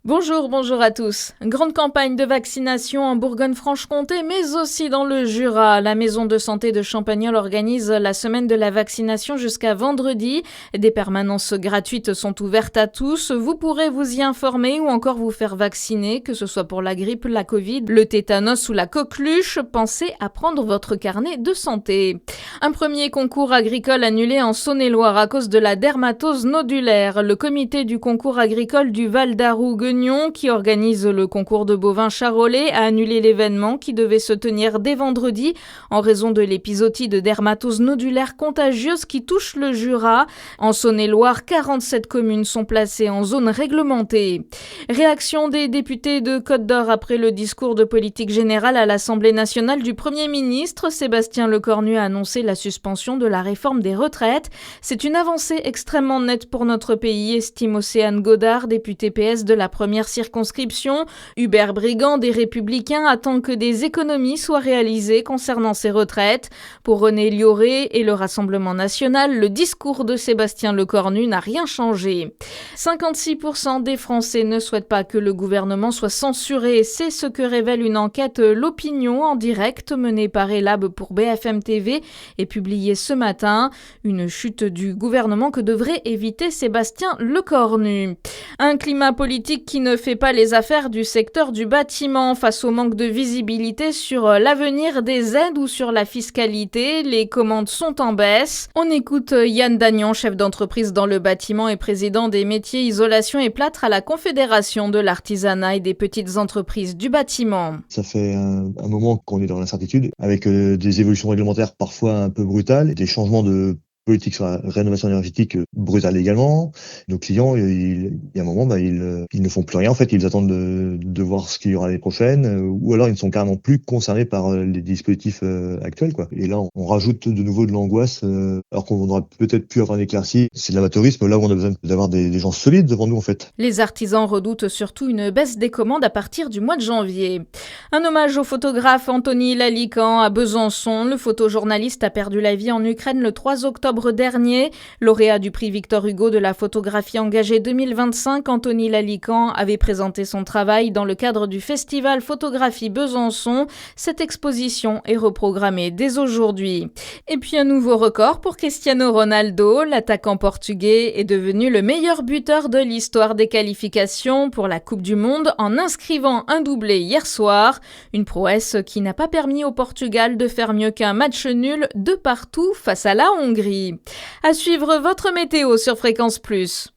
Bonjour à tous. Grande campagne de vaccination en Bourgogne-Franche-Comté, mais aussi dans le Jura. La maison de santé de Champagnole organise la semaine de la vaccination jusqu'à vendredi. Des permanences gratuites sont ouvertes à tous. Vous pourrez vous y informer ou encore vous faire vacciner, que ce soit pour la grippe, la Covid, le tétanos ou la coqueluche. Pensez à prendre votre carnet de santé. Un premier concours agricole annulé en Saône-et-Loire à cause de la dermatose nodulaire. Le comité du concours agricole du Val d'Arou-Guignon, qui organise le concours de bovins charolais, a annulé l'événement qui devait se tenir dès vendredi en raison de l'épisodie de dermatose nodulaire contagieuse qui touche le Jura. En Saône-et-Loire, 47 communes sont placées en zone réglementée. Réaction des députés de Côte d'Or après le discours de politique générale à l'Assemblée nationale du Premier ministre. Sébastien Lecornu a annoncé la suspension de la réforme des retraites. C'est une avancée extrêmement nette pour notre pays, estime Océane Godard, députée PS de la première circonscription. Hubert Brigand des Républicains attend que des économies soient réalisées concernant ces retraites. Pour René Lioré et le Rassemblement national, le discours de Sébastien Lecornu n'a rien changé. 56% des Français ne souhaitent pas que le gouvernement soit censuré. C'est ce que révèle une enquête L'Opinion en direct menée par Elab pour BFM TV et publiée ce matin. Une chute du gouvernement que devrait éviter Sébastien Lecornu. Un climat politique qui ne fait pas les affaires du secteur du bâtiment face au manque de visibilité sur l'avenir des aides ou sur la fiscalité. Les commandes sont en baisse. On écoute Yann Dagnan, chef d'entreprise dans le bâtiment et président des métiers isolation et plâtre à la Confédération de l'artisanat et des petites entreprises du bâtiment. Ça fait un moment qu'on est dans l'incertitude, avec des évolutions réglementaires parfois un peu brutales, des changements de politique sur la rénovation énergétique brutale également. Nos clients, il y a un moment, ils ne font plus rien. En fait, ils attendent de voir ce qu'il y aura l'année prochaine, ou alors ils ne sont carrément plus concernés par les dispositifs actuels, quoi. Et là, on rajoute de nouveau de l'angoisse, alors qu'on aurait peut-être pu avoir un éclaircie. C'est de l'amateurisme, là où on a besoin d'avoir des gens solides devant nous, en fait. Les artisans redoutent surtout une baisse des commandes à partir du mois de janvier. Un hommage au photographe Anthony Lalican à Besançon. Le photojournaliste a perdu la vie en Ukraine le 3 octobre dernier. Lauréat du prix Victor Hugo de la photographie engagée 2025, Anthony Lalican avait présenté son travail dans le cadre du festival Photographie Besançon. Cette exposition est reprogrammée dès aujourd'hui. Et puis un nouveau record pour Cristiano Ronaldo. L'attaquant portugais est devenu le meilleur buteur de l'histoire des qualifications pour la Coupe du Monde en inscrivant un doublé hier soir. Une prouesse qui n'a pas permis au Portugal de faire mieux qu'un match nul de partout face à la Hongrie. À suivre votre météo sur Fréquence Plus.